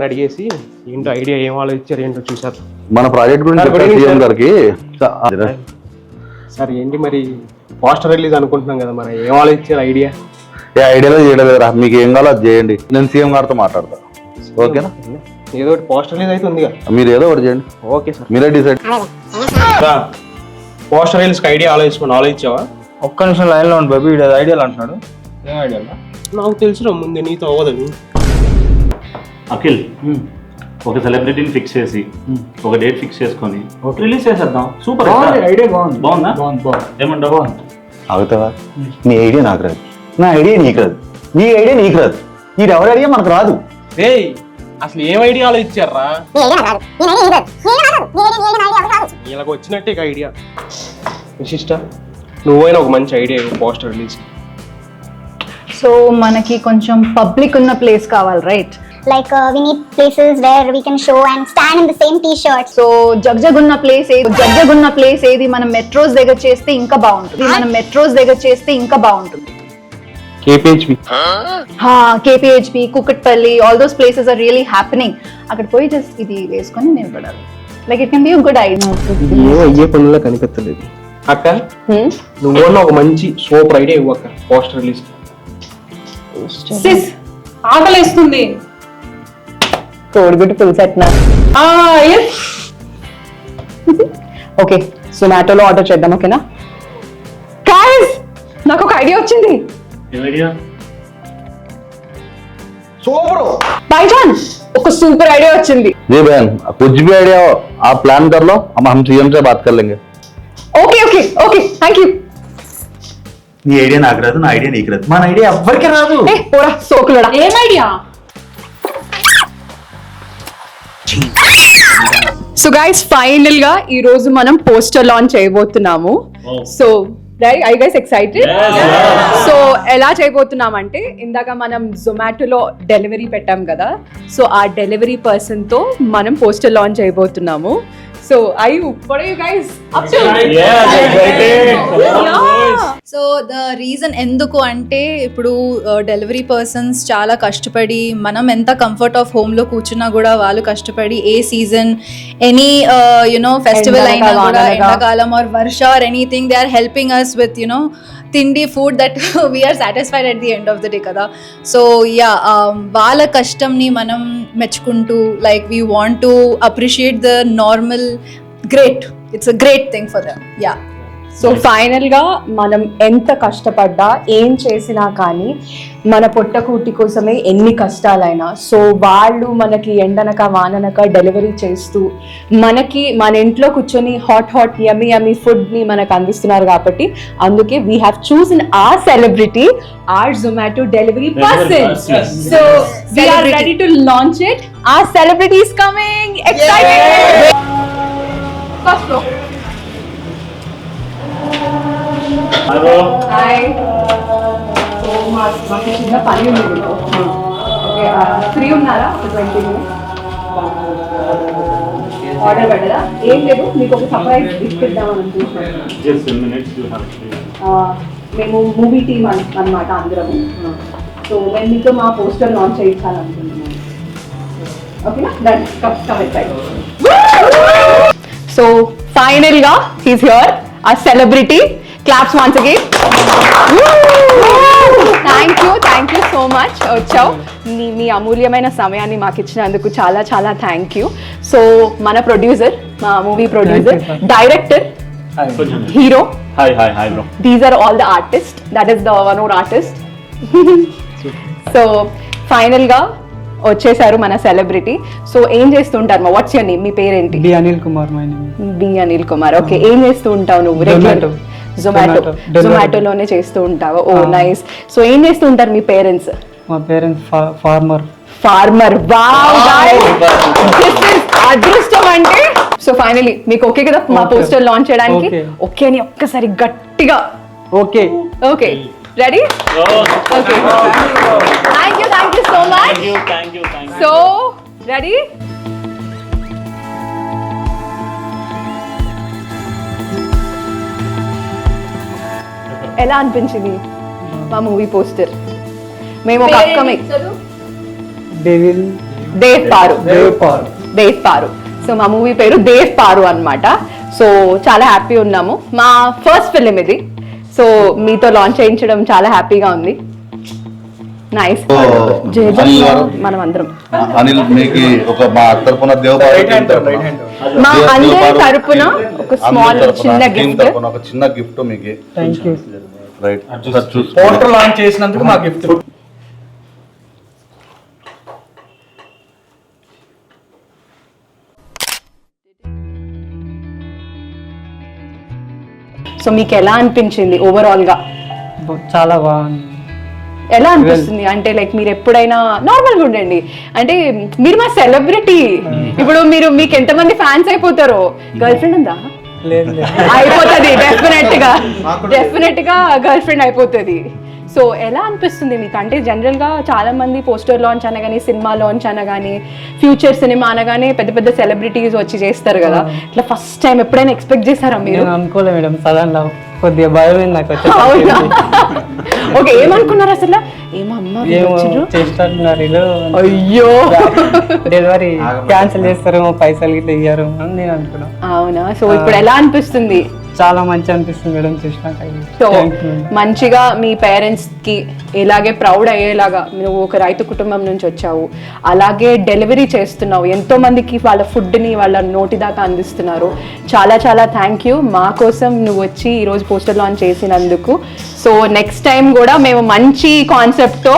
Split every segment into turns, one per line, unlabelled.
అడిగేసి ఏంటో ఐడియా ఏం ఆలోచించారు ఏంటో చూసారు.
మన ప్రాజెక్ట్ గురించి సీఎం గారికి
సార్ ఏంటి మరి పోస్టర్ రిలీజ్ అనుకుంటున్నాం కదా, మరి ఏం ఆలోచించారు ఐడియా?
ఐడియాలో చేయలేదురా, మీకు ఏం కావాలో అది చేయండి, నేను సీఎం గారితో మాట్లాడతా. ఓకేనా?
ఏదో ఒకటి పోస్టర్ రిలీజ్ అయితే ఉందిగా,
మీరు ఏదో ఒకటి చేయండి.
ఓకే సార్,
మీరే డిసైడ్.
పోస్టర్ రిలీజ్కి ఐడియా ఆలోచించావా?
ఒక్క నిమిషం లైన్లో ఉండి బాబు, వీడు ఐడియాలు అంటున్నాడు. ఏం ఐడియా?
నాకు తెలుసు ముందే నీతో అవ్వదని.
అఖిల్, ఒక సెలబ్రిటీని ఫిక్స్ చేసి ఒక డేట్ ఫిక్స్ చేసుకొని రిలీజ్ చేసేద్దాం. సూపర్
ఐడియా బాగుంది.
బాగుందా? ఏమంటావు?
అవుతావా? నీ ఐడియా నాకు రాదు, నా ఐడియా నీకు రాదు, నీ ఐడియా నీకు రాదు, ఇది ఎవరి ఐడియా మనకు రాదు.
ఏయ్ అసలు ఏం ఐడియా ఆలోచించారా? ఇలాగ వచ్చినట్టే ఐడియా. విశిష్ట నువ్వైనా ఒక మంచి ఐడియా పోస్టర్ రిలీజ్.
సో మనకి కొంచెం పబ్లిక్ ఉన్న ప్లేస్ కావాలి, right?
Like we need places where we can show and stand in the same t-shirt.
So జగ్జగున్న ప్లేస్ ఏది? మనం మెట్రోస్ దగ్గర చేస్తే ఇంకా బాగుంటుంది. KPHB, Kukatpally, all those places are really happening. అక్కడ పోయి జస్ట్ ఇది వేసుకొని నిలబడాలి. Like it can be a good idea.
అయ్యే పనుల్లో కనిపించలేదు అక్క. నువ్వు ఒక మంచి సూపర్ ఐడియా ఇవ్వు అక్క పోస్టర్ రిలీజ్.
ఆకలేస్తుంది.
కోడిగుడ్డు పులుసెట్నా? ఓకే, జొమాటోలో ఆర్డర్ చేద్దాం. ఓకేనా గైస్? నాకు ఒక ఐడియా వచ్చింది.
సూపర్
भाईजान, ఒక సూపర్ ఐడియా వచ్చింది.
जी बहन, कुछ भी आइडिया हो आप प्लान कर लो, हम सीएम से बात कर लेंगे.
Okay okay okay, thank you.
నీ ఐడియా నాకు రాదు, నా ఐడియా నీకు రాదు, మన ఐడియా ఎవ్వరికి రాదు.
పోరా సోకులడా.
ఏం ఐడియా?
సో గైస్, ఫైనల్ గా ఈ రోజు మనం పోస్టర్ లాంచ్ చేయబోతున్నాము. So right, I guys excited? So ఎలా చేయబోతున్నాం అంటే, ఇందాక మనం జొమాటోలో డెలివరీ పెట్టాం కదా, సో ఆ డెలివరీ పర్సన్ తో మనం పోస్టర్ లాంచ్ చేయబోతున్నాము. So what are you guys up to?
So the reason ఎందుకు అంటే, ఇప్పుడు డెలివరీ పర్సన్స్ చాలా కష్టపడి, మనం ఎంత కంఫర్ట్ ఆఫ్ హోమ్లో కూర్చున్నా కూడా వాళ్ళు కష్టపడి ఏ సీజన్, ఎనీ యునో ఫెస్టివల్ అయినా కూడా, ఎండాకాలం ఆర్ వర్ష or anything, they are helping us with you know తిండి, food that we are satisfied at the end of the day కదా. సో యా, వాళ్ళ కష్టంని మనం మెచ్చుకుంటూ, like we want to appreciate the normal great, it's a great thing for them. Yeah,
so final గా మనం ఎంత కష్టపడ్డా, ఏం చేసినా కానీ మన పొట్టకూటి కోసమే ఎన్ని కష్టాలైనా, సో వాళ్ళు మనకి ఎండనక వాననక డెలివరీ చేస్తూ మనకి మన ఇంట్లో కూర్చొని హాట్ యమ్మీ ఫుడ్ ని మనకు అందిస్తున్నారు. కాబట్టి అందుకే we have chosen our celebrity, our Zomato delivery person. So we are ready to launch it. Our celebrity is coming. Excited. First floor. Hi. So మాకు చిన్న పని ఉంది మీకు. ఓకే, ఫ్రీ ఉన్నారా? ఒక 20 minutes ఆర్డర్ పెట్టదా? ఏం లేదు, మీకు ఒక సర్ప్రైజ్ గిఫ్ట్ ఇద్దామని అనుకుంటున్నాను. మేము మూవీ టీమ్ అన్నమాట అందరము. సో మేము మీతో మా పోస్టర్ లాంచ్ చేయించాలనుకుంటున్నాను. ఓకేనా? సో ఫైనల్ గా హీస్ హియర్, ఆ celebrity. Claps once again. Thank you so much. వచ్చావు, మీ అమూల్యమైన సమయాన్ని మాకు ఇచ్చినందుకు చాలా చాలా థ్యాంక్ యూ. సో మన ప్రొడ్యూసర్, మా movie producer, director, hero, these are all the artist. That is the one or artist. So final గా వచ్చేసారు మన సెలబ్రిటీ. సో ఏం చేస్తుంటారు? What's your name? మీ పేరేంటి?
B Anil Kumar. My name
B Anil Kumar. Okay, ఏం చేస్తూ ఉంటావు నువ్వు? జొమాటోలోనే చేస్తూ ఉంటావు. ఓ నైస్. సో ఏం చేస్తూ ఉంటారు మీ పేరెంట్స్?
మా parents farmer.
Wow guys, this is అదృష్టం అంటే. సో ఫైనలీ మీకు ఓకే కదా మా పోస్టర్ లాంచ్ చేయడానికి? ఓకే అని ఒక్కసారి గట్టిగా
okay.
Okay, ready? Okay, thank you so much. So ready? ఎలా అనిపించింది మా మూవీ పోస్టర్? మేము ఒక అప్కమింగ్
డెవిల్
దేవ్ పారు. సో మా మూవీ పేరు దేవ్ పారు అన్నమాట. సో చాలా హ్యాపీ ఉన్నాము. మా ఫస్ట్ ఫిలిం ఇది. సో మీతో లాంచ్ చేయించడం చాలా హ్యాపీగా ఉంది. నైస్.
అనిల్ గారు,
మనం అందరం
అనిల్ మీకు ఒక మా తరపున
మా అందరి తరపున ఒక స్మాల్ చిన్న గిఫ్ట్.
ఒక చిన్న గిఫ్ట్ మీకు. రైట్,
పోస్టర్ లాంచ్ చేసినందుకు మా గిఫ్ట్.
సో మీకు ఎలా అనిపించింది ఓవరాల్ గా?
చాలా బాగుంది.
ఎలా అనిపిస్తుంది అంటే లైక్ మీరు ఎప్పుడైనా నార్మల్ గా ఉండండి, అంటే మీరు మా సెలబ్రిటీ. ఇప్పుడు మీకు ఎంతమంది ఫ్యాన్స్ అయిపోతారో. గర్ల్ ఫ్రెండ్ ఉందా?
లేదు
అయిపోతుంది డెఫినెట్ గా గర్ల్ ఫ్రెండ్ అయిపోతుంది. సో ఎలా అనిపిస్తుంది మీకు? అంటే జనరల్ గా చాలా మంది పోస్టర్ లాంచ్ అనగానే, సినిమా లాంచ్ అనగానే, ఫ్యూచర్ సినిమా అనగానే పెద్ద పెద్ద సెలబ్రిటీస్ వచ్చి చేస్తారు కదా. ఇట్లా ఫస్ట్ టైం ఎప్పుడైనా ఎక్స్పెక్ట్ చేశారా మీరు?
అనుకోలే మేడం, సడన్ గా కొద్దిగా భయం నాకు.
ఓకే, ఏమనుకున్నారు అసలు? అయ్యో
డెలివరీ క్యాన్సిల్ చేస్తారేమో, పైసలు గిట్లా ఇయ్యారు అని నేను అనుకున్నా.
అవునా? సో ఇప్పుడు ఎలా అనిపిస్తుంది?
చాలా మంచి అనిపిస్తుంది మేడం చూసినాక.
సో మంచిగా మీ పేరెంట్స్ కి ఇలాగే ప్రౌడ్ అయ్యేలాగా, నువ్వు ఒక రైతు కుటుంబం నుంచి వచ్చావు, అలాగే డెలివరీ చేస్తున్నావు, ఎంతో మందికి వాళ్ళ ఫుడ్ ని వాళ్ళ నోటి దాకా అందిస్తున్నారు. చాలా చాలా థ్యాంక్ యూ మా కోసం నువ్వు వచ్చి ఈరోజు పోస్టర్ లాంచ్ చేసినందుకు. సో నెక్స్ట్ టైం కూడా మేము మంచి కాన్సెప్ట్ తో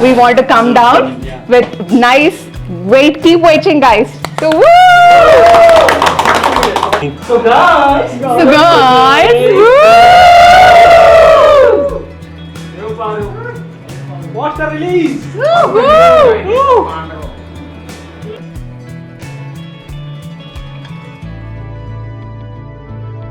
we want to come down with nice weight. Keep waiting guys. So guys,
Poster release.